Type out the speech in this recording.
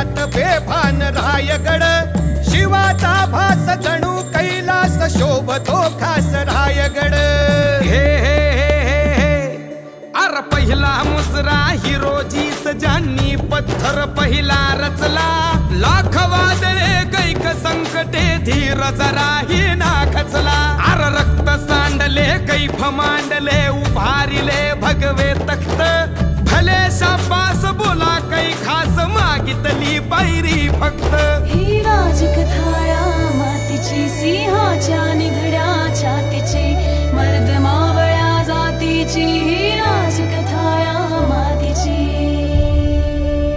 वेगात बेभान रायगड शिवाचा भास जणू कैलास शोभतो खास रायगड हे हे हे हे हे अर पहिला मुजरा हिरोजीस ज्यांनी पत्थर पहिला रचला लाख वादळे कैक संकटे धीर जराही ना खचला अर रक्त सांडले कैफ मांडले उभारिले भगवे तख्त भले शाबास बोला कै खास मागितली पायरी फक्त ही राजकथाया मातीची सिंह